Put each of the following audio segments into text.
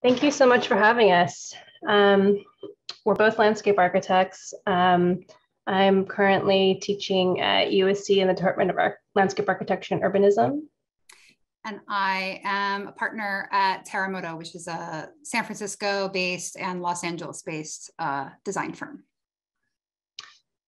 Thank you so much for having us. We're both landscape architects. I'm currently teaching at USC in the Department of Landscape Architecture and Urbanism. And I am a partner at Terremoto, which is a San Francisco-based and Los Angeles-based design firm.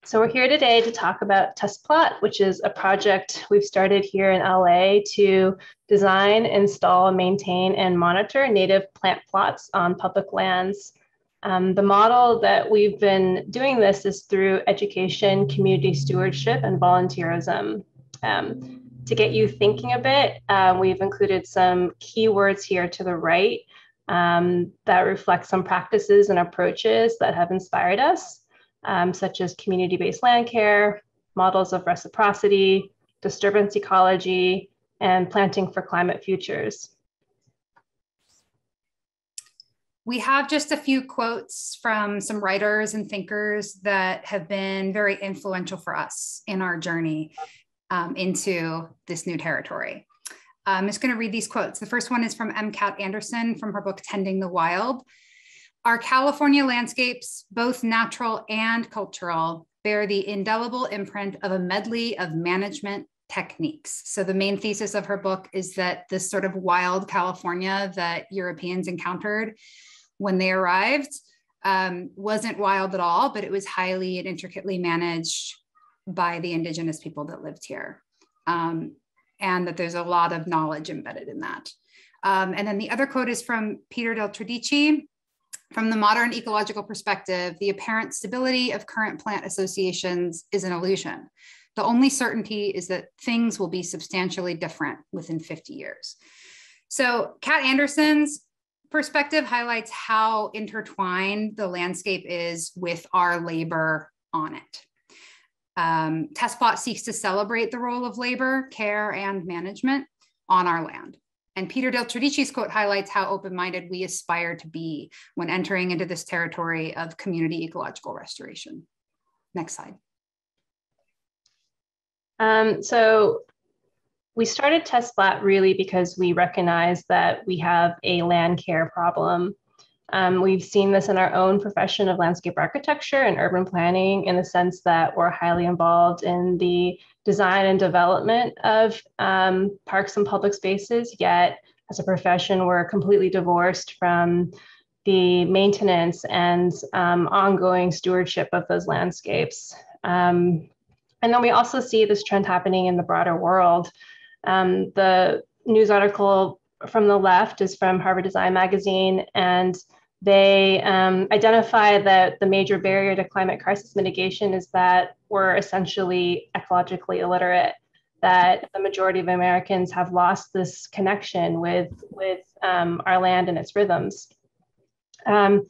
So we're here today to talk about Test Plot, which is a project we've started here in LA to design, install, maintain, and monitor native plant plots on public lands. The model that we've been doing this is through education, community stewardship, and volunteerism. To get you thinking a bit, we've included some keywords here to the right that reflect some practices and approaches that have inspired us. Such as community-based land care, models of reciprocity, disturbance ecology, and planting for climate futures. We have just a few quotes from some writers and thinkers that have been very influential for us in our journey into this new territory. I'm just going to read these quotes. The first one is from M. Cat Anderson from her book, Tending the Wild. Our California landscapes, both natural and cultural, bear the indelible imprint of a medley of management techniques. So the main thesis of her book is that this sort of wild California that Europeans encountered when they arrived wasn't wild at all, but it was highly and intricately managed by the indigenous people that lived here. And that there's a lot of knowledge embedded in that. And then the other quote is from Peter Del Tredici. From the modern ecological perspective, the apparent stability of current plant associations is an illusion. The only certainty is that things will be substantially different within 50 years. So Cat Anderson's perspective highlights how intertwined the landscape is with our labor on it. Test Plot seeks to celebrate the role of labor, care, and management on our land. And Peter Del Tredici's quote highlights how open-minded we aspire to be when entering into this territory of community ecological restoration. Next slide. So we started Test Plot really because we recognize that we have a land care problem. We've seen this in our own profession of landscape architecture and urban planning in the sense that we're highly involved in the design and development of parks and public spaces, yet as a profession, we're completely divorced from the maintenance and ongoing stewardship of those landscapes. And then we also see this trend happening in the broader world. The news article from the left is from Harvard Design Magazine, and they identify that the major barrier to climate crisis mitigation is that we're essentially ecologically illiterate, that the majority of Americans have lost this connection with our land and its rhythms. And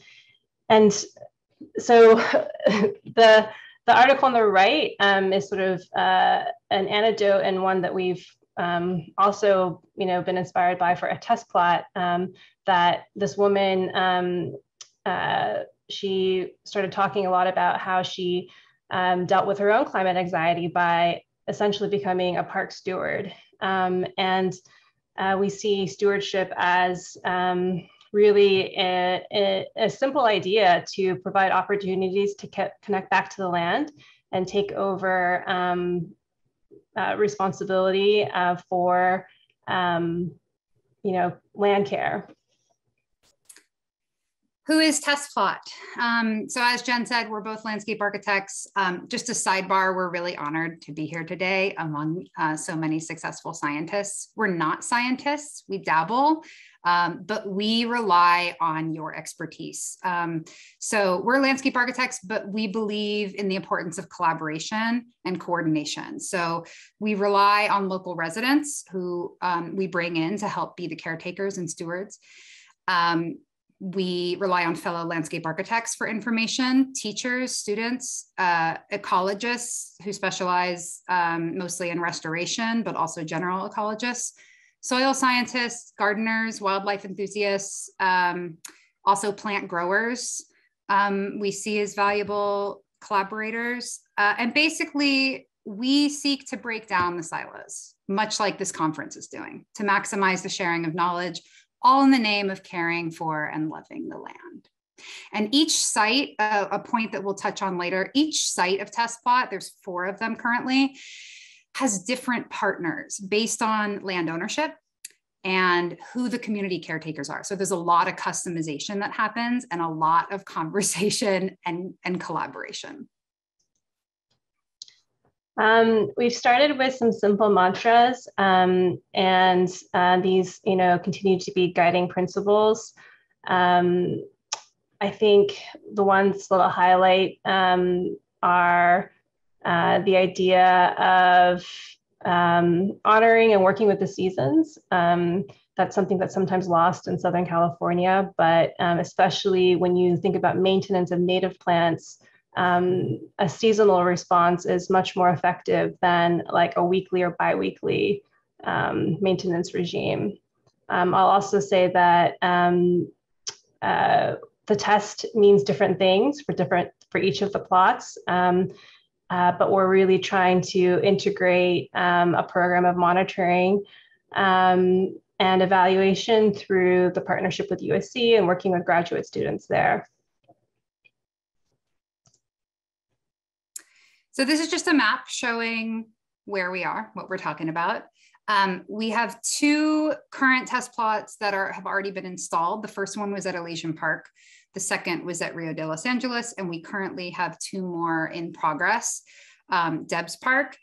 so the article on the right is sort of an anecdote and one that we've also, been inspired by for a test plot, that this woman, she started talking a lot about how she dealt with her own climate anxiety by essentially becoming a park steward. And we see stewardship as really a simple idea to provide opportunities to connect back to the land and take over responsibility for land care. Who is Test Plot? So as Jen said, we're both landscape architects. Just a sidebar, we're really honored to be here today among so many successful scientists. We're not scientists, we dabble, but we rely on your expertise. So we're landscape architects, but we believe in the importance of collaboration and coordination. So we rely on local residents who we bring in to help be the caretakers and stewards. We rely on fellow landscape architects for information, teachers, students, ecologists who specialize mostly in restoration, but also general ecologists, soil scientists, gardeners, wildlife enthusiasts, also plant growers we see as valuable collaborators. And basically, we seek to break down the silos, much like this conference is doing, to maximize the sharing of knowledge all in the name of caring for and loving the land. And each site, a point that we'll touch on later, each site of test plot, there's 4 of them currently, has different partners based on land ownership and who the community caretakers are. So there's a lot of customization that happens and a lot of conversation and collaboration. We've started with some simple mantras, and these, continue to be guiding principles. I think the ones that I'll highlight are the idea of honoring and working with the seasons. That's something that's sometimes lost in Southern California, but especially when you think about maintenance of native plants, a seasonal response is much more effective than like a weekly or biweekly maintenance regime. I'll also say that the test means different things for each of the plots, but we're really trying to integrate a program of monitoring and evaluation through the partnership with USC and working with graduate students there. So this is just a map showing where we are, what we're talking about. We have 2 current test plots that have already been installed. The first one was at Elysian Park. The second was at Rio de Los Angeles, and we currently have 2 more in progress, Debs Park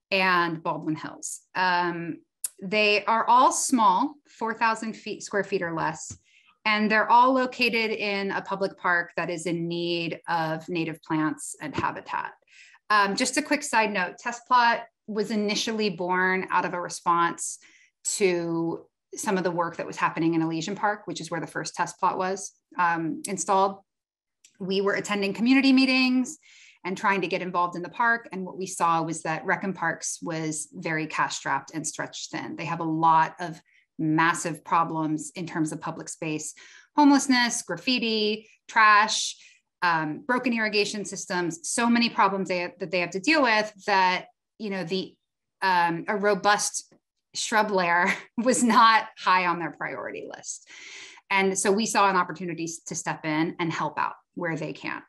and Baldwin Hills. They are all small, 4,000 square feet or less, and they're all located in a public park that is in need of native plants and habitat. Just a quick side note, test plot was initially born out of a response to some of the work that was happening in Elysian Park, which is where the first test plot was installed. We were attending community meetings and trying to get involved in the park. And what we saw was that Rec and Parks was very cash strapped and stretched thin. They have a lot of massive problems in terms of public space, homelessness, graffiti, trash, broken irrigation systems, so many problems that they have to deal with that, a robust shrub layer was not high on their priority list. And so we saw an opportunity to step in and help out where they can.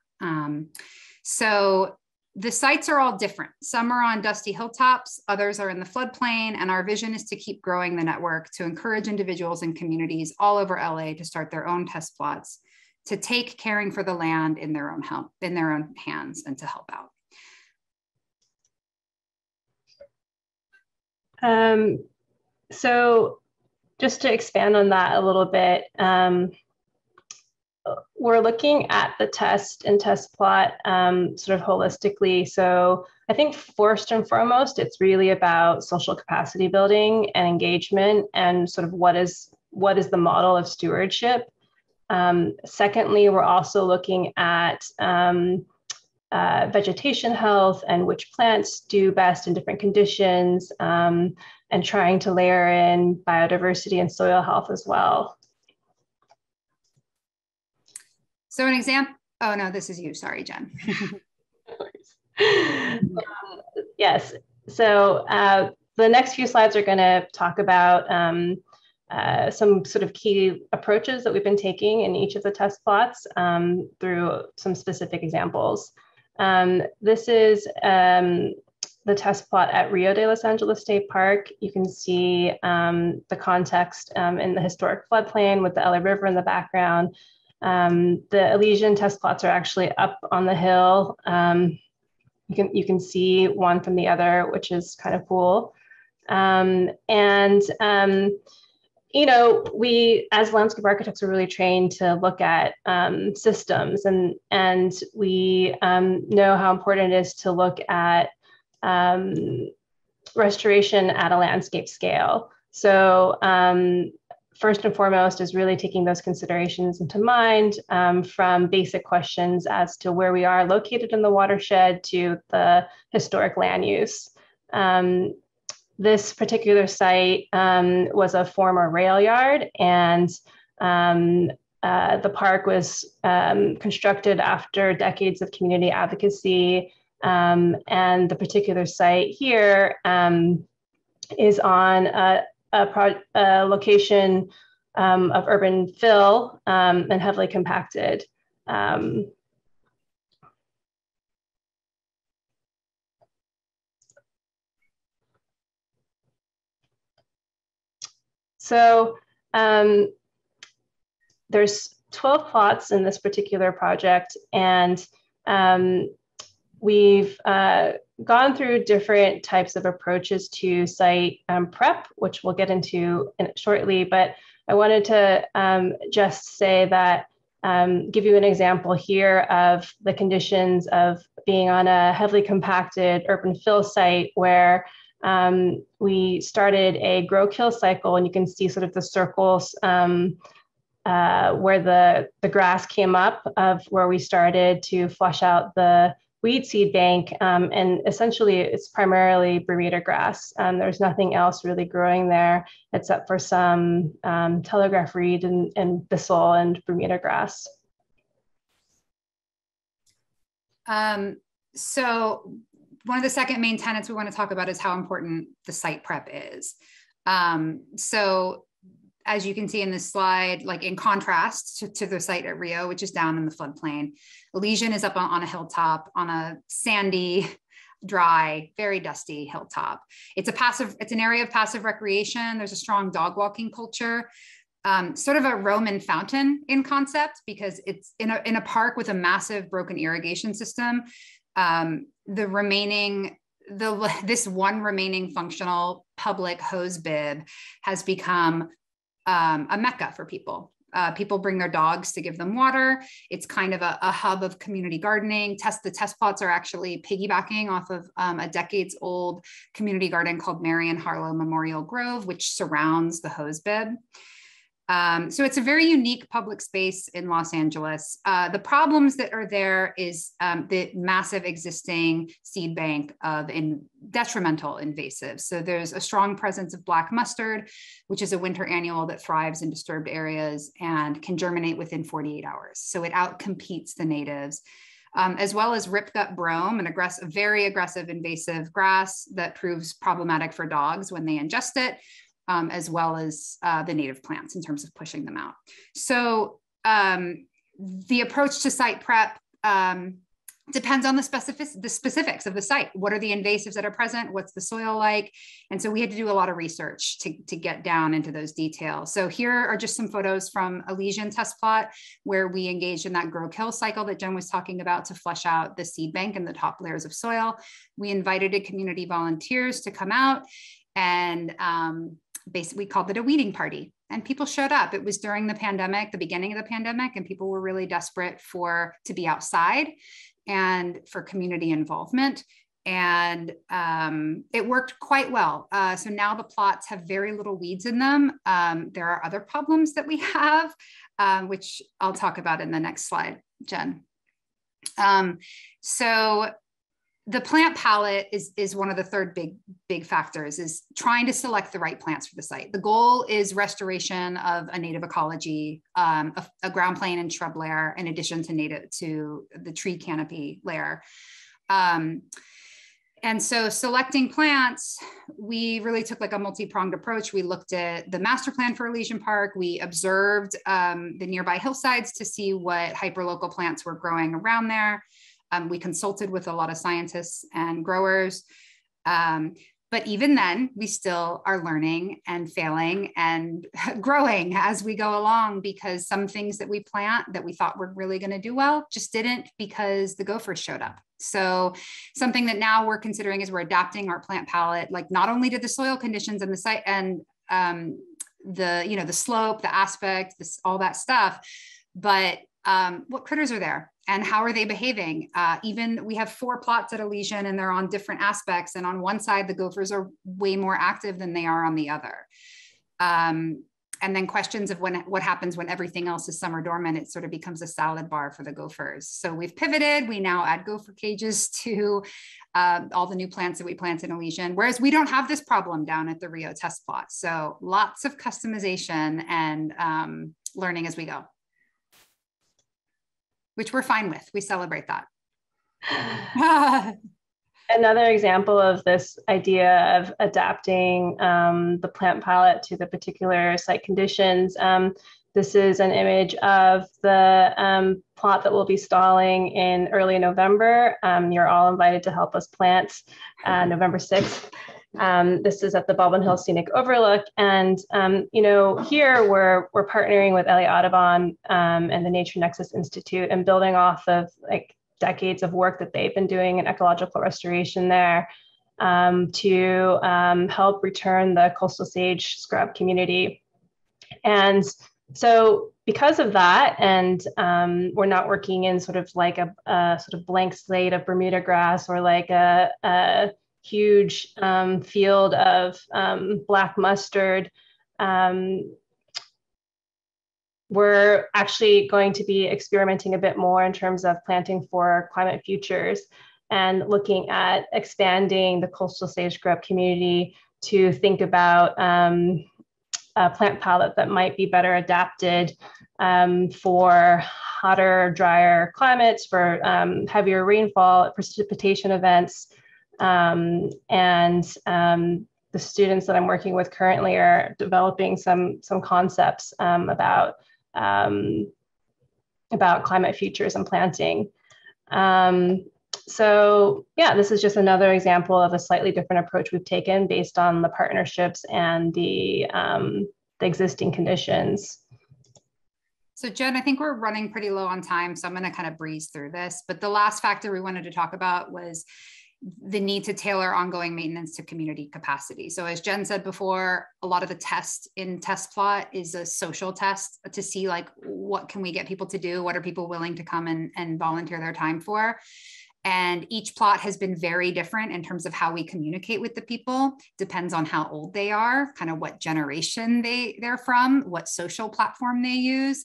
So the sites are all different. Some are on dusty hilltops, others are in the floodplain, and our vision is to keep growing the network to encourage individuals and communities all over LA to start their own test plots, to take caring for the land in their own hands and to help out. So just to expand on that a little bit, we're looking at the test and test plot sort of holistically. So I think first and foremost, it's really about social capacity building and engagement and sort of what is the model of stewardship. Secondly, we're also looking at vegetation health and which plants do best in different conditions, and trying to layer in biodiversity and soil health as well. So an example, oh no, this is you, sorry, Jen. Yes, so the next few slides are gonna talk about some sort of key approaches that we've been taking in each of the test plots through some specific examples. This is the test plot at Rio de Los Angeles State Park. You can see the context in the historic floodplain with the LA River in the background. The Elysian test plots are actually up on the hill. You can see one from the other, which is kind of cool. We as landscape architects are really trained to look at systems, and we know how important it is to look at restoration at a landscape scale. So first and foremost is really taking those considerations into mind, from basic questions as to where we are located in the watershed to the historic land use. This particular site was a former rail yard, and the park was constructed after decades of community advocacy. And the particular site here is on a location of urban fill and heavily compacted. So there's 12 plots in this particular project, and we've gone through different types of approaches to site prep, which we'll get into shortly, but I wanted to just say that, give you an example here of the conditions of being on a heavily compacted urban fill site where we started a grow kill cycle, and you can see sort of the circles where the grass came up of where we started to flush out the weed seed bank. And essentially it's primarily Bermuda grass. There's nothing else really growing there except for some telegraph reed and thistle and Bermuda grass. So one of the second main tenets we want to talk about is how important the site prep is. So as you can see in this slide, like in contrast to the site at Rio, which is down in the floodplain, Elysian is up on a hilltop on a sandy, dry, very dusty hilltop. It's an area of passive recreation. There's a strong dog walking culture, sort of a Roman fountain in concept, because it's in a park with a massive broken irrigation system. This one remaining functional public hose bib has become a mecca for people. People bring their dogs to give them water. It's kind of a hub of community gardening. The test plots are actually piggybacking off of a decades old community garden called Marion Harlow Memorial Grove, which surrounds the hose bib. So it's a very unique public space in Los Angeles. The problems that are there is the massive existing seed bank of detrimental invasives. So there's a strong presence of black mustard, which is a winter annual that thrives in disturbed areas and can germinate within 48 hours. So it outcompetes the natives. As well as ripgut brome, a very aggressive invasive grass that proves problematic for dogs when they ingest it. As well as the native plants in terms of pushing them out. So the approach to site prep depends on the specifics of the site. What are the invasives that are present? What's the soil like? And so we had to do a lot of research to get down into those details. So here are just some photos from Elysian test plot where we engaged in that grow kill cycle that Jen was talking about to flush out the seed bank and the top layers of soil. We invited community volunteers to come out, and basically we called it a weeding party, and people showed up. It was during the pandemic, the beginning of the pandemic, and people were really desperate to be outside and for community involvement. And it worked quite well. So now the plots have very little weeds in them. There are other problems that we have, which I'll talk about in the next slide, Jen. So the plant palette is one of the third big factors, is trying to select the right plants for the site. The goal is restoration of a native ecology, a ground plane and shrub layer, in addition to the tree canopy layer. And so selecting plants, we really took like a multi-pronged approach. We looked at the master plan for Elysian Park. We observed the nearby hillsides to see what hyperlocal plants were growing around there. We consulted with a lot of scientists and growers. But even then, we still are learning and failing and growing as we go along, because some things that we plant that we thought were really going to do well just didn't, because the gophers showed up. So something that now we're considering is we're adapting our plant palette, like not only to the soil conditions and the site and the slope, the aspect, all that stuff, but what critters are there and how are they behaving? Even we have 4 plots at Elysian, and they're on different aspects. And on one side, the gophers are way more active than they are on the other. And then questions of what happens when everything else is summer dormant, it sort of becomes a salad bar for the gophers. So we've pivoted. We now add gopher cages to all the new plants that we plant in Elysian, whereas we don't have this problem down at the Rio test plot. So lots of customization and learning as we go, which we're fine with. We celebrate that. another example of this idea of adapting the plant palette to the particular site conditions. This is an image of the plot that will be stalling in early November. You're all invited to help us plant November 6th. This is at the Baldwin Hill Scenic Overlook. And, here we're partnering with Elie Audubon and the Nature Nexus Institute and building off of like decades of work that they've been doing in ecological restoration there to help return the coastal sage scrub community. And so because of that, and we're not working in sort of like a sort of blank slate of Bermuda grass or like a huge field of black mustard, we're actually going to be experimenting a bit more in terms of planting for climate futures and looking at expanding the coastal sage scrub community to think about a plant palette that might be better adapted for hotter, drier climates, for heavier rainfall, precipitation events. And the students that I'm working with currently are developing some concepts about climate futures and planting. So yeah, this is just another example of a slightly different approach we've taken based on the partnerships and the existing conditions. So Jen, I think we're running pretty low on time, so I'm going to kind of breeze through this. But the last factor we wanted to talk about was the need to tailor ongoing maintenance to community capacity. So as Jen said before, a lot of the test in test plot is a social test to see like, what can we get people to do? What are people willing to come and volunteer their time for? And each plot has been very different in terms of how we communicate with the people. Depends on how old they are, kind of what generation they're from, what social platform they use,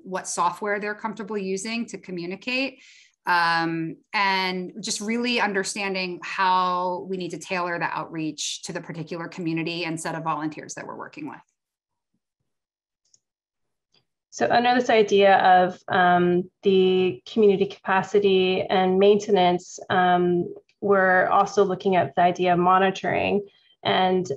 what software they're comfortable using to communicate. And just really understanding how we need to tailor the outreach to the particular community and set of volunteers that we're working with. So under this idea of the community capacity and maintenance, we're also looking at the idea of monitoring. And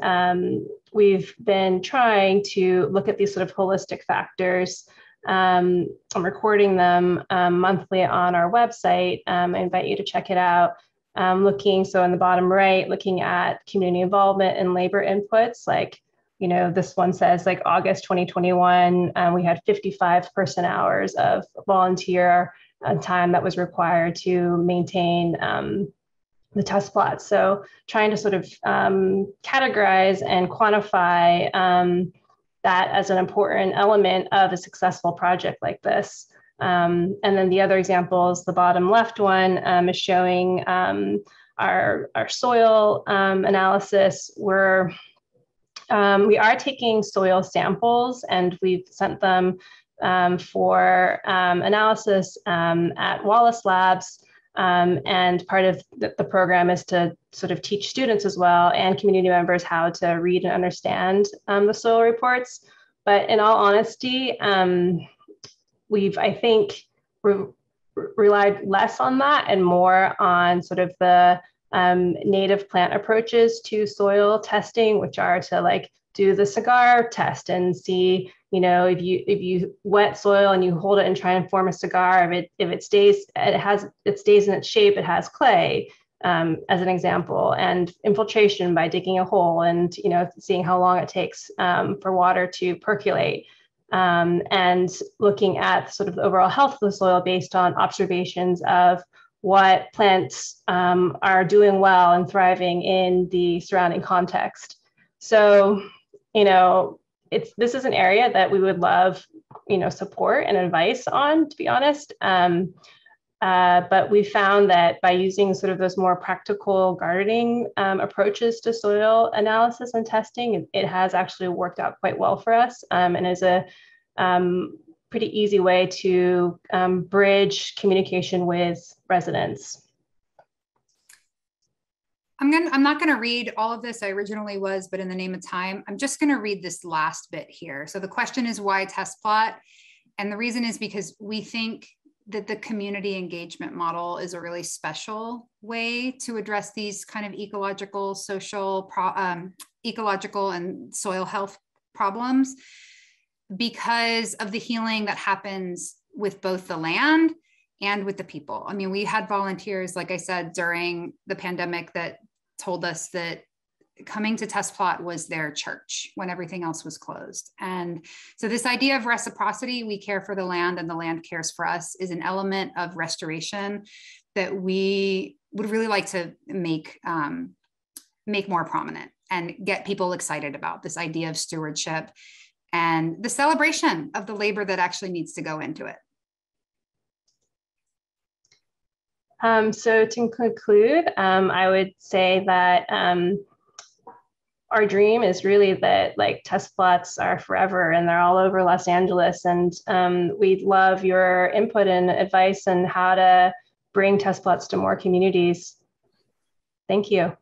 we've been trying to look at these sort of holistic factors. I'm recording them monthly on our website. I invite you to check it out. So in the bottom right, looking at community involvement and labor inputs, like, this one says like August 2021, we had 55 person hours of volunteer time that was required to maintain the test plots. So trying to sort of categorize and quantify that as an important element of a successful project like this. And then the other examples, the bottom left one is showing our soil analysis. We are taking soil samples and we've sent them for analysis at Wallace Labs. And part of the program is to sort of teach students as well and community members how to read and understand the soil reports. But in all honesty, we've, I think, relied less on that and more on sort of the native plant approaches to soil testing, which are to like do the cigar test and see, if you wet soil and you hold it and try and form a cigar, if it stays in its shape, it has clay, as an example, and infiltration by digging a hole and seeing how long it takes for water to percolate. And looking at sort of the overall health of the soil based on observations of what plants are doing well and thriving in the surrounding context. So, this is an area that we would love, support and advice on, to be honest. But we found that by using sort of those more practical gardening approaches to soil analysis and testing, it has actually worked out quite well for us and is a pretty easy way to bridge communication with residents. I'm not going to read all of this. I originally was, but in the name of time, I'm just going to read this last bit here. So the question is, why test plot? And the reason is because we think that the community engagement model is a really special way to address these kind of ecological, social, ecological and soil health problems, because of the healing that happens with both the land and with the people. I mean, we had volunteers, like I said, during the pandemic that told us that coming to Test Plot was their church when everything else was closed. And so this idea of reciprocity, we care for the land and the land cares for us, is an element of restoration that we would really like to make more prominent and get people excited about, this idea of stewardship and the celebration of the labor that actually needs to go into it. So to conclude, I would say that our dream is really that like test plots are forever and they're all over Los Angeles. And we'd love your input and advice on how to bring test plots to more communities. Thank you.